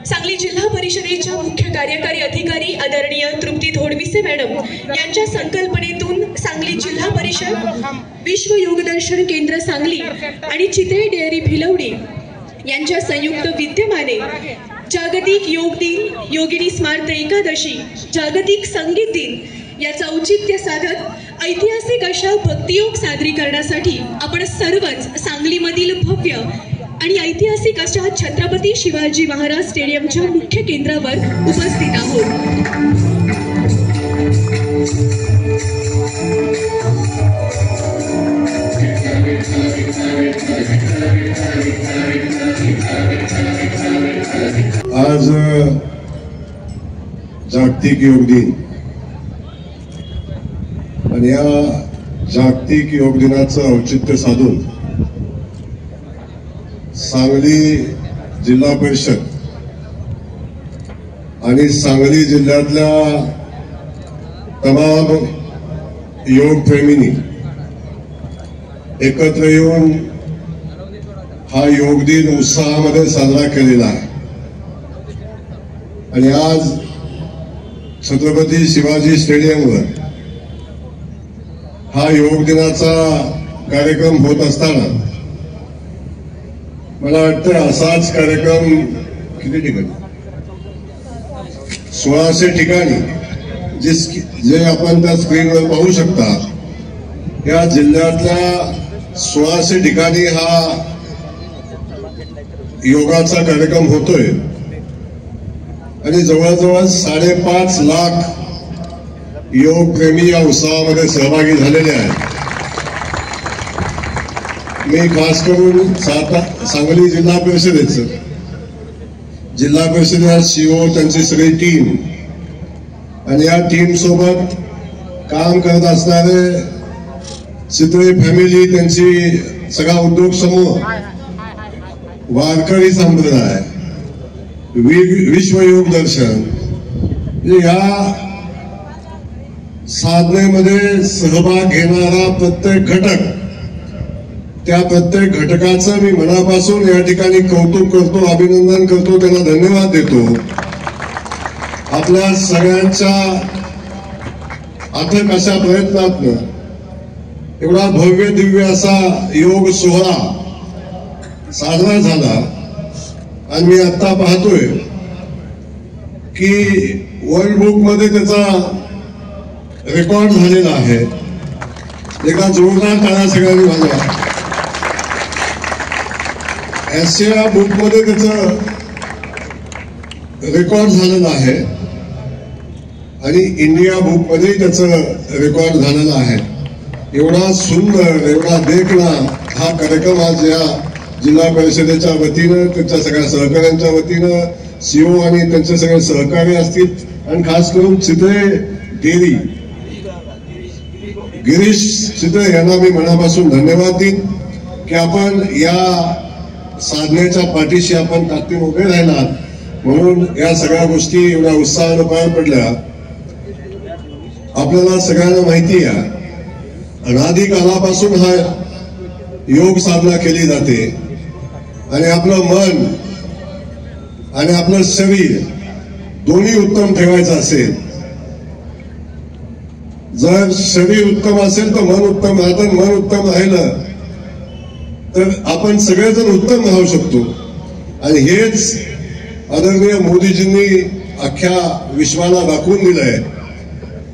सांगली जिल्हा परिषदेच्या मुख्य कार्यकारी अधिकारी आदरणीय तृप्ती धोडविसे मॅडम यांच्या संकल्पनेतून सांगली जिल्हा परिषद, विश्व योगदर्शन केंद्र सांगली आणि चितळे डेअरी भिलवडी यांच्या संयुक्त विद्यमाने जागतिक योग दिन, योगिनी स्मार्त एकादशी, जागतिक संगीत दिन याचा औचित्य साधत ऐतिहासिक अशा भक्तियोग सादरीकरणासाठी आपण सर्वच सांगलीमधील भव्य आणि ऐतिहासिक अशा छत्रपती शिवाजी महाराज स्टेडियमच्या मुख्य केंद्रावर उपस्थित आहोत। आज जागतिक योग दिन आणि या जागतिक योग दिनाचं औचित्य साधून सांगली जिल्हा परिषद आणि सांगली जिल्ह्यातल्या तमाम योग प्रेमींनी एकत्र येऊन हा योग दिन उत्साहामध्ये साजरा केलेला आहे। आणि आज छत्रपती शिवाजी स्टेडियमवर हा योग दिनाचा कार्यक्रम होत असताना मला वाटतं असाच कार्यक्रम किती ठिकाणी 1600 ठिकाणी जे आपण त्या स्क्रीनवर पाहू शकता, या जिल्ह्यातल्या 1600 ठिकाणी हा योगाचा कार्यक्रम होतोय आणि जवळजवळ 5.5 लाख योग प्रेमी या उत्सवामध्ये सहभागी झालेले आहेत। मी खास करून सांगली जिल्हा परिषदेचं जिल्हा परिषदेचा सीओ, त्यांची सगळी टीम आणि या टीम सोबत काम करत असणारे चितळे फॅमिली, त्यांची सगळा उद्योग समूह, वारकरी संप्रदाय, विश्व योग दर्शन, या साधनेमध्ये सहभाग घेणारा प्रत्येक घटक, त्या प्रत्येक घटकाचं मी मनापासून या ठिकाणी कौतुक करतो, अभिनंदन करतो, त्यांना धन्यवाद देतो। आपल्या सगळ्यांच्या अथक अशा प्रयत्नातनं एवढा भव्य दिव्य असा योग सोहळा साजरा झाला आणि मी आता पाहतोय की वर्ल्ड बुक मध्ये त्याचा रेकॉर्ड झालेला आहे। एका जोरदार टाळ्या सगळ्यांनी वाजवा। एशिया बुक मध्ये त्याचं रेकॉर्ड झालेलं आहे आणि इंडिया बुक मध्ये त्याचं रेकॉर्ड झालेलं आहे। एवढा सुंदर, एवढा देखणा हा कार्यक्रम आज या जिल्हा परिषदेच्या वतीनं, त्यांच्या सगळ्या सहकाऱ्यांच्या वतीनं, सीओ आणि त्यांचे सगळे सहकारी असतील आणि खास करून चितळे डेअरी गिरीश चितळे यांना मी मनापासून धन्यवाद देईन की आपण या साधनेच्या पाठीशी आपण ताकदीने उभे राहिलात, म्हणून या सगळ्या गोष्टी एवढ्या उत्साहानं पार पडल्या। आपल्याला सगळ्यांना माहिती आहे, अनादी कालापासून हा योग साधना केली जाते आणि आपलं मन आणि आपलं शरीर दोन्ही उत्तम ठेवायचं असेल, जर शरीर उत्तम असेल तर मन उत्तम राहतं, मन उत्तम राहिलं तर आपण सगळेजण उत्तम राहू शकतो। आणि हेच आदरणीय मोदीजींनी अख्ख्या विश्वाला दाखवून दिलंय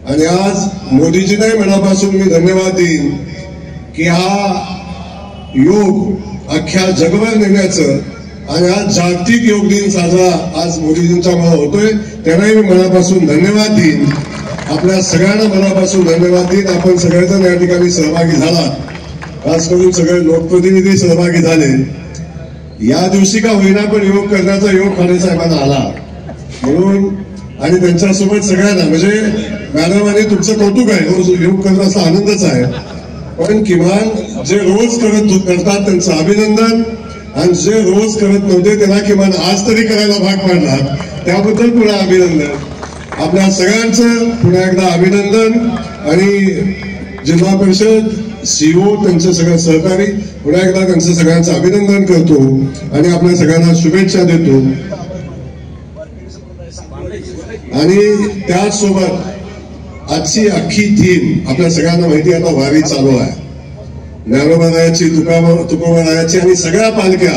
आणि आज मोदीजींना मनापासून मी धन्यवाद देईन की हा योग अख्ख्या जगभर नेण्याचं आणि आज जागतिक योग दिन साजरा आज मोदीजींच्या मुळे होतोय, त्यांनाही मी मनापासून धन्यवाद देईन। आपल्या सगळ्यांना मनापासून धन्यवाद देईन। आपण सगळेजण या ठिकाणी सहभागी झाला, खास करून सगळे लोकप्रतिनिधी सहभागी झाले। या दिवशी का होईना पण योग करण्याचा योग खाडे साहेबांना आला म्हणून, आणि त्यांच्यासोबत सगळ्यांना, म्हणजे मॅडम आणि तुमचं कौतुक आहे, रोज योग करण्याचा आनंदच आहे, पण किमान जे रोज करतात त्यांचं अभिनंदन, आणि जे रोज करत नव्हते त्यांना किमान आज तरी करायला भाग पाडला, त्याबद्दल पुन्हा अभिनंदन। आपल्या सगळ्यांचं पुन्हा एकदा अभिनंदन आणि जिल्हा परिषद सीओ, त्यांचे सगळे सहकारी, पुन्हा एकदा त्यांचं सगळ्यांचं अभिनंदन करतो आणि आपल्या सगळ्यांना शुभेच्छा देतो। आणि त्याचसोबत आजची अख्खी थीम आपल्या सगळ्यांना माहिती आहे, आता वारी चालू आहे. ज्ञानोबारायाची, तुकोबारायाची आणि सगळ्या पालख्या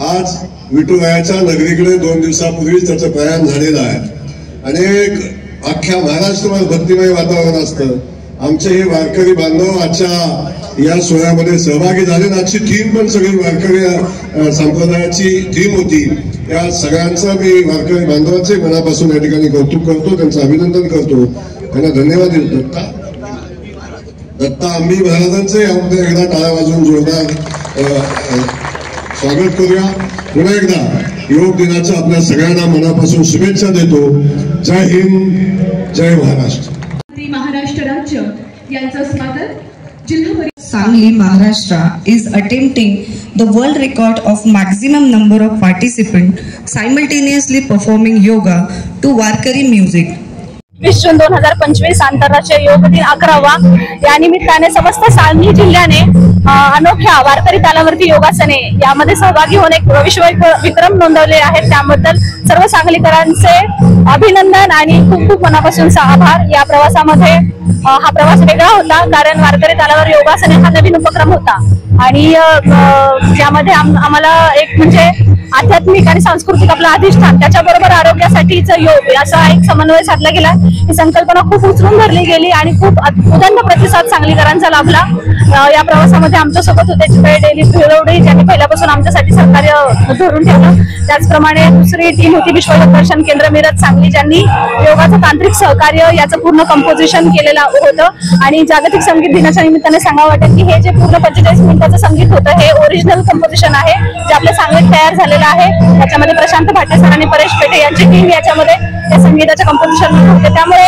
आज विठुरायाच्या नगरीकडे 2 दिवसापूर्वीच त्याचं प्रयाण झालेलं आहे. आणि अख्ख्या महाराष्ट्रात भक्तिमय वातावरण असतं. आमचे हे वारकरी बांधव आजच्या या सोहळ्यामध्ये सहभागी झाले. आजची थीम पण सगळी वारकरी संप्रदायाची थीम होती. या सगळ्यांचं मी वारकरी बांधवांचे मनापासून या ठिकाणी कौतुक करतो, त्यांचं अभिनंदन करतो, त्यांना धन्यवाद देतो. दत्ता अंबी महाराजांचे यामध्ये एकदा टाळ्या वाजवून जोरदार स्वागत करूया. पुन्हा एकदा योग दिनाच्या आपल्या सगळ्यांना मनापासून शुभेच्छा देतो. जय हिंद, जय महाराष्ट्र. महाराष्ट्र राज्य यांचं स्वागत. जिल्हा Sangli, Maharashtra is attempting the world record of maximum number of participants simultaneously performing yoga to Warkari music. 20 जून 2025 आंतरराष्ट्रीय योग दिन 11वा. या निमित्ताने समस्त सांगली जिल्ह्याने अनोख्या वारकरी तालावरती योगासने यामध्ये सहभागी होणे विश्व विक्रम नोंदवले आहेत. त्याबद्दल सर्व सांगलीकरांचे अभिनंदन आणि खूप खूप मनापासून आभार. या प्रवासामध्ये हा प्रवास वेगळा होता, कारण वारकरी तालावर योगासने हा नवीन उपक्रम होता आणि यामध्ये आम्हाला एक म्हणजे आध्यात्मिक आणि सांस्कृतिक आपलं अधिष्ठान, त्याच्याबरोबर आरोग्यासाठीच योग असा एक समन्वय साधला गेला. ही संकल्पना खूप उचलून धरली गेली आणि खूप उदंड प्रतिसाद सांगलीकरांचा लाभला. या प्रवासामध्ये आमच्यासोबत होते चितळे डेली भिवडे, ज्यांनी पहिल्यापासून आमच्यासाठी सहकार्य धरून ठेवलं. त्याचप्रमाणे दुसरी टीम होती विश्वयोग दर्शन केंद्र मिरज सांगली, ज्यांनी योगाचं तांत्रिक सहकार्य याचं पूर्ण कंपोजिशन केलेलं होतं. आणि जागतिक संगीत दिनाच्या निमित्ताने सांगावं वाटेल की हे जे पूर्ण 45 मिनिटाचं संगीत होतं हे ओरिजिनल कंपोजिशन आहे, जे आपल्या सांगलीत तयार झालेलं आहे. त्याच्यामध्ये प्रशांत भाटे सर आणि परेश पेठे यांची टीम याच्यामध्ये त्या संगीताच्या कंपोजिशन होते. त्यामुळे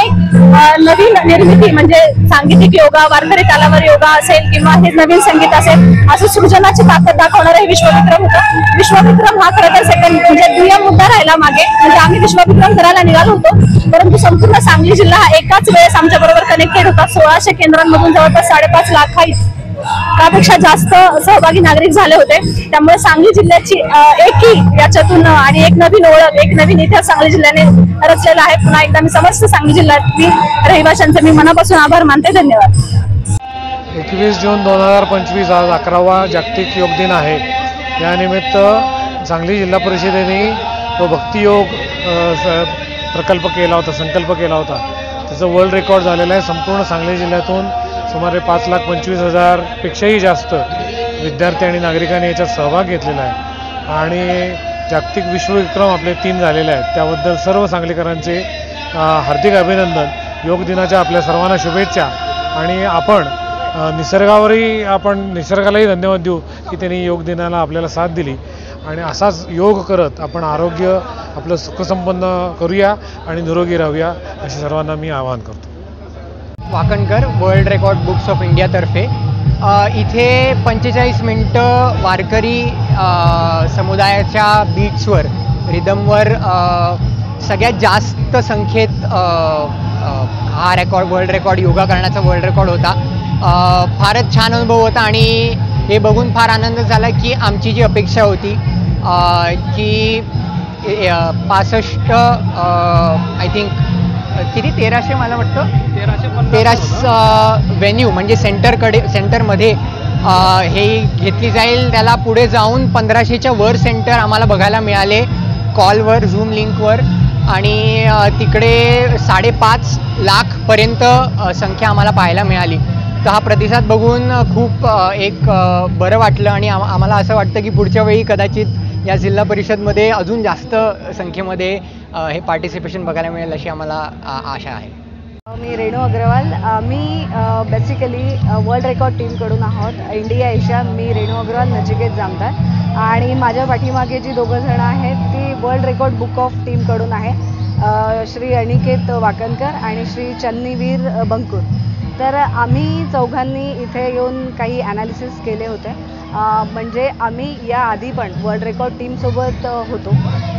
नवीन निर्मिती म्हणजे सांगीतिक योगा, वारकरी तालावर योगा असेल किंवा हे नवीन संगीत असेल, असं सृजनाची ताकद दाखवणारं हे विश्वविक्रम होतं. विश्वविक्रम हा खरं तर सेकंड म्हणजे दुय्यम मुद्दा राहिला मागे. म्हणजे आम्ही विश्वविक्रम करायला निघालो होतो, परंतु संपूर्ण सांगली जिल्हा हा एकाच वेळेस आमच्या बरोबर कनेक्टेड होता. 1600 केंद्रांमधून जवळपास 5.5 लाख त्यापेक्षा जास्त सहभागी नागरिक झाले होते. त्यामुळे सांगली जिल्ह्याची एकी याच्यातून आणि एक नवीन ओळख, एक नवीन इतिहास सांगली जिल्ह्याने रचलेला आहे. पुन्हा एकदा मी समस्त सांगली जिल्ह्यातील रहिवाशांचे मी मनापासून आभार मानते. धन्यवाद. 21 जून 2025 आज 11वा जागतिक योग दिन आहे. यानिमित्त सांगली जिल्हा परिषदेने तो भक्तियोग प्रकल्प केला होता, संकल्प केला होता. त्याचं वर्ल्ड रेकॉर्ड झालेलं आहे. संपूर्ण सांगली जिल्ह्यातून सुमारे 5,25,000 पेक्षाही जास्त विद्यार्थी आणि नागरिकांनी याच्यात सहभाग घेतलेला आहे आणि जागतिक विश्वविक्रम आपले 3 झालेले आहेत. त्याबद्दल सर्व सांगलीकरांचे हार्दिक अभिनंदन. योग दिनाच्या आपल्या सर्वांना शुभेच्छा. आणि आपण निसर्गालाही धन्यवाद देऊ की त्यांनी योग दिनाला आपल्याला साथ दिली. आणि असाच योग करत आपण आरोग्य आपलं सुखसंपन्न करूया आणि निरोगी राहूया, असे सर्वांना मी आवाहन करतो. Wakankar, world record books of इंडियातर्फे इथे 45 मिनटं वारकरी समुदायाच्या बीट्सवर, रिदमवर सगळ्यात जास्त संख्येत हा रेकॉर्ड, वर्ल्ड रेकॉर्ड, योगा करण्याचा वर्ल्ड रेकॉर्ड होता. फारच छान अनुभव होता आणि हे बघून फार आनंद झाला की आमची जी अपेक्षा होती की 65 आय थिंक किती 1300 मला वाटतं 1300 व्हेन्यू म्हणजे सेंटरमध्ये हे घेतली जाईल. त्याला पुढे जाऊन 1500च्या वर सेंटर आम्हाला बघायला मिळाले कॉलवर, झूम लिंकवर. आणि तिकडे 5.5 लाखपर्यंत संख्या आम्हाला पाहायला मिळाली. तर हा प्रतिसाद बघून खूप एक बरं वाटलं आणि आम्हाला असं वाटतं की पुढच्या वेळी कदाचित या जिल्हा परिषदमध्ये अजून जास्त संख्येमध्ये हे पार्टिसिपेशन बघायला मिळेल अशी आम्हाला आशा आहे. मी रेणू अग्रवाल. मी बेसिकली वर्ल्ड रेकॉर्ड टीमकडून आहोत, इंडिया एशिया. मी रेणू अग्रवाल, नचिकेत जामदार आणि माझ्या पाठीमागे जी 2 जण आहेत ती वर्ल्ड रेकॉर्ड बुक ऑफ टीमकडून आहे, श्री अनिकेत वाकणकर आणि श्री चन्नीवीर बंकूर. तर आम्ही चौघांनी इथे येऊन काही ॲनालिसिस केले होते. म्हणजे आम्ही याआधी पण वर्ल्ड रेकॉर्ड टीमसोबत होतो,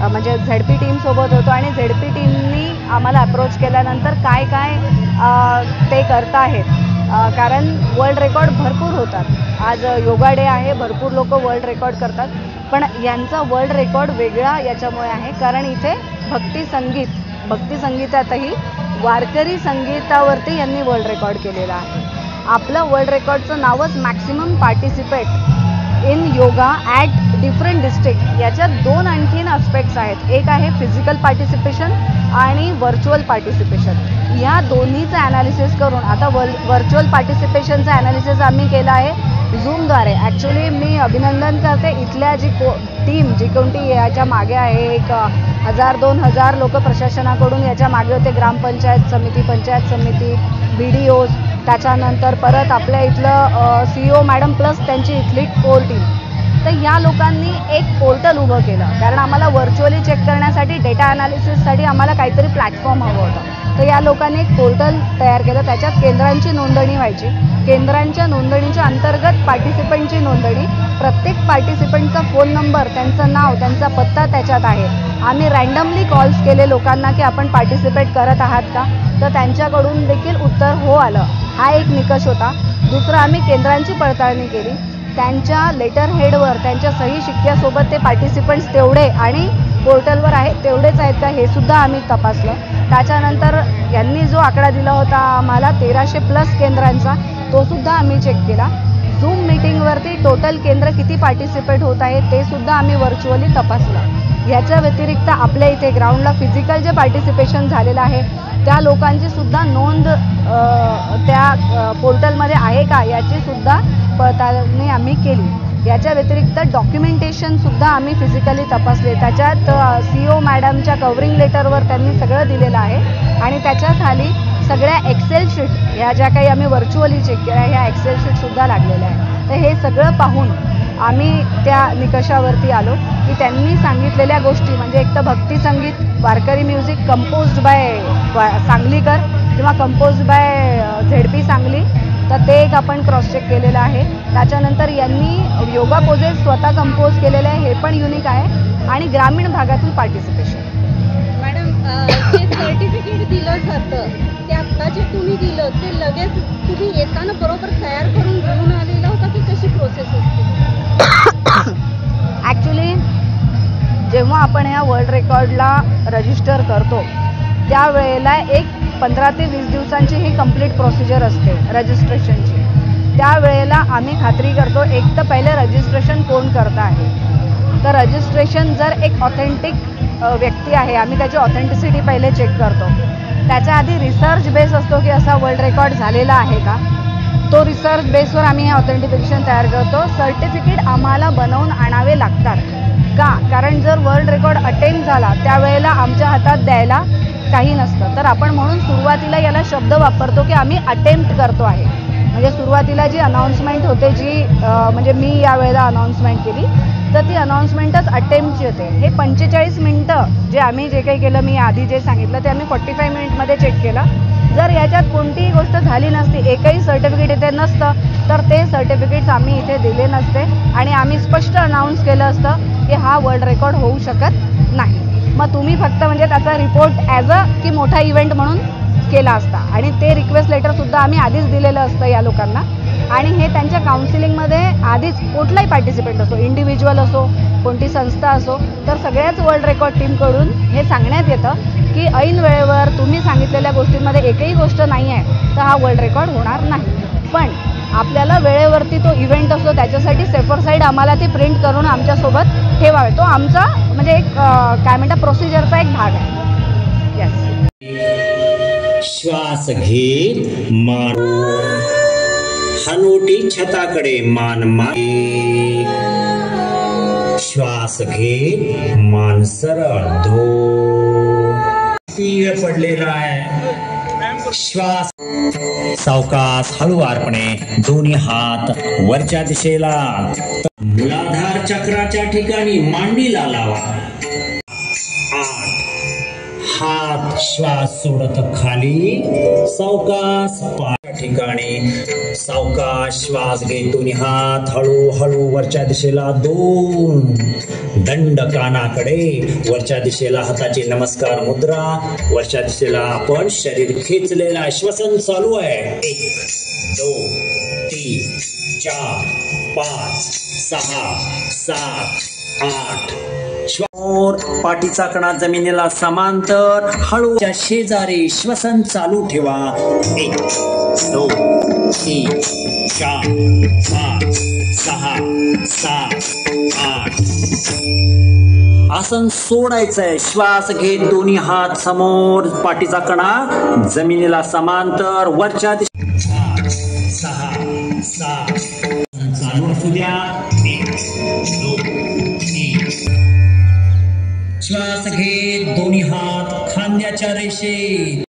म्हणजे झेडपी टीमसोबत होतो आणि झेडपी टीमनी आम्हाला अप्रोच केल्यानंतर काय ते करत आहेत, कारण वर्ल्ड रेकॉर्ड भरपूर होतात. आज योगा डे आहे, भरपूर लोक वर्ल्ड रेकॉर्ड करतात, पण यांचा वर्ल्ड रेकॉर्ड वेगळा याच्यामुळे आहे कारण इथे भक्ती संगीत भक्ती संगीतातही वारकरी संगीतावरती यांनी वर्ल्ड रेकॉर्ड केलेला आहे. आपलं वर्ल्ड रेकॉर्डचं नावच maximum participate in yoga at different district. याच्यात 2 आणखीन अस्पेक्ट्स आहेत. एक आहे फिजिकल पार्टिसिपेशन आणि व्हर्च्युअल पार्टिसिपेशन. या दोन्हीचं ॲनालिसिस करून आता व्हर्च्युअल पार्टिसिपेशनचं ॲनालिसिस आम्ही केलं आहे झूमद्वारे. ॲक्च्युली मी अभिनंदन करते इथल्या टीम जी कोणती याच्या मागे आहे. 1000-2000 लोक प्रशासनाकडून याच्या मागे होते. ग्रामपंचायत समिती, पंचायत समिती, BDOs, त्याच्यानंतर परत आपल्या इथलं CEO मॅडम प्लस त्यांची इथली कोर टीम. तर या लोकांनी एक पोर्टल उभं केलं, कारण आम्हाला व्हर्च्युअली चेक करण्यासाठी डेटा ॲनालिसिससाठी आम्हाला काहीतरी प्लॅटफॉर्म हवं होतं. तर या लोकांनी एक पोर्टल तयार केलं. त्याच्यात केंद्रांची नोंदणी व्हायची. केंद्रांच्या नोंदणीच्या अंतर्गत पार्टिसिपंटची नोंदणी. प्रत्येक पार्टिसिपंटचा फोन नंबर, त्यांचं नाव, त्यांचा पत्ता त्याच्यात आहे. आम्ही रँडमली कॉल्स केले लोकांना की आपण पार्टिसिपेट करत आहात का, तर त्यांच्याकडून देखील उत्तर हो आलं. हा एक निकष होता. दुसरं, आम्ही केंद्रांची पडताळणी केली. त्यांच्या लेटर हेडवर त्यांच्या सही शिक्क्यासोबत ते पार्टिसिपंट्स तेवढे आणि पोर्टलवर आहेत तेवढेच आहेत का हे सुद्धा आम्ही तपासलं. त्याच्यानंतर यांनी जो आकडा दिला होता आम्हाला 1300+ केंद्रांचा, तो सुद्धा आम्ही चेक केला. झूम मीटिंगवरती टोटल केंद्र किती पार्टिसिपेट होत आहे ते सुद्धा आम्ही व्हर्च्युअली तपासलं. याच्या व्यतिरिक्त आपल्या इथे ग्राउंडला फिजिकल जे पार्टिसिपेशन झालेलं आहे त्या लोकांची सुद्धा नोंद त्या पोर्टलमध्ये आहे का याची सुद्धा पडताळणी आम्ही केली. याच्या व्यतिरिक्त डॉक्युमेंटेशनसुद्धा आम्ही फिजिकली तपासले. त्याच्यात CEO मॅडमच्या कव्हरिंग लेटरवर त्यांनी सगळं दिलेलं आहे आणि त्याच्या खाली सगळ्या एक्सेल शीट ह्या ज्या काही आम्ही व्हर्च्युअली चेक केल्या ह्या एक्सेल शीटसुद्धा लागलेल्या आहे. तर हे सगळं पाहून आम्ही त्या निकषावरती आलो की त्यांनी सांगितलेल्या गोष्टी म्हणजे एक तर भक्ती संगीत, वारकरी म्युझिक कंपोज्ड बाय सांगलीकर किंवा कंपोज्ड बाय ZP सांगली, तर ते एक आपण क्रॉस चेक केलेलं आहे. त्याच्यानंतर यांनी योगा पोजेस स्वतः कंपोज केलेले आहे, हे पण युनिक आहे. आणि ग्रामीण भागातील पार्टिसिपेशन. मॅडम, जे सर्टिफिकेट दिलं जातं ते आत्ता जे तुम्ही दिलं ते लगेच तुम्ही येताना बरोबर तयार करून घेऊन आलेलं होतं की कशी प्रोसेस असते? ॲक्च्युली जेव्हा आपण ह्या वर्ल्ड रेकॉर्डला रजिस्टर करतो त्यावेळेला एक 15 ते 20 दिवसांची ही कंप्लीट प्रोसिजर असते रजिस्ट्रेशनची. त्यावेळेला आम्ही खात्री करतो एक तर पहिले रजिस्ट्रेशन कोण करत आहे. तर रजिस्ट्रेशन जर एक ऑथेंटिक व्यक्ती आहे आम्ही त्याची ऑथेंटिसिटी पहिले चेक करतो. त्याच्या आधी रिसर्च बेस असतो की असा वर्ल्ड रेकॉर्ड झालेला आहे का, तो रिसर्च बेसवर आम्ही हे ऑथेंटिफिकेशन तयार करतो. सर्टिफिकेट आम्हाला बनवून आणावे लागतात का, कारण जर वर्ल्ड रेकॉर्ड अटेम्प्ट झाला त्यावेळेला आमच्या हातात द्यायला काही नसतं. तर आपण म्हणून सुरुवातीला याला शब्द वापरतो की आम्ही अटेम्प्ट करतो आहे. म्हणजे सुरुवातीला जी अनाऊन्समेंट होते जी म्हणजे मी यावेळेला अनाऊन्समेंट केली तर ती अनाऊन्समेंटच अटेम्प्टची होते. हे 45 मिनटं जे आम्ही जे काही केलं मी आधी जे सांगितलं ते आम्ही 45 मिनिटमध्ये चेक केलं. जर याच्यात कोणतीही गोष्ट झाली नसती, एकही सर्टिफिकेट इथे नसतं तर ते सर्टिफिकेट्स आम्ही इथे दिले नसते आणि आम्ही स्पष्ट अनाऊन्स केलं असतं की हा वर्ल्ड रेकॉर्ड होऊ शकत नाही. मग तुम्ही फक्त म्हणजे त्याचा रिपोर्ट ॲज अ की मोठा इव्हेंट म्हणून केला असता आणि ते रिक्वेस्ट लेटरसुद्धा आम्ही आधीच दिलेलं असतं या लोकांना. आणि हे त्यांच्या काउन्सिलिंगमध्ये आधीच कुठलाही पार्टिसिपेंट असो, इंडिव्हिज्युअल असो, कोणती संस्था असो, तर सगळ्याच वर्ल्ड रेकॉर्ड टीमकडून हे सांगण्यात येतं की ऐन वेळेवर तुम्ही सांगितलेल्या गोष्टींमध्ये एकही गोष्ट नाही आहे तर हा वर्ल्ड रेकॉर्ड होणार नाही. पण आपल्याला वेळेवरती तो इव्हेंट असतो त्याच्यासाठी सेफर साईड आम्हाला ती प्रिंट करून आमच्यासोबत ठेवावे. तो आमचा म्हणजे एक काय म्हणतात प्रोसिजरचा एक भाग आहे. श्वास घे मान हनोटी छताकडे मान मागे. श्वास घे मान सरळ धो. पीळ पडलेला आहे. श्वास सावकाश हळुवारपणे दोन्ही हात वरच्या दिशेला मूलाधार चक्राच्या ठिकाणी मांडीला लावा. हात श्वास सोडत खाली सावकाश पाया ठिकाणी सावकाश श्वास घेत दोन्ही हात हळूहळू वरच्या दिशेला 2 दंड कानाकडे वरच्या दिशेला हाताची नमस्कार मुद्रा. वरच्या दिशेला आपण शरीर खेचलेला श्वसन चालू आहे. 1 2 3 4 5 6 7 8 श्वास और पाठीचा कणा जमिनीला समांतर हळूच्या शेजारी श्वसन चालू ठेवा. 1 2 3 4 5 6 7 8. आसन सोडायचंय. श्वास घेत दोन्ही हात समोर, पाठीचा कणा जमिनीला समांतर वरच्या दिशेने. 6 7 चालू असू द्या. 1 2 3. श्वास घेत दोन्ही हात खांद्याच्या रेषेत.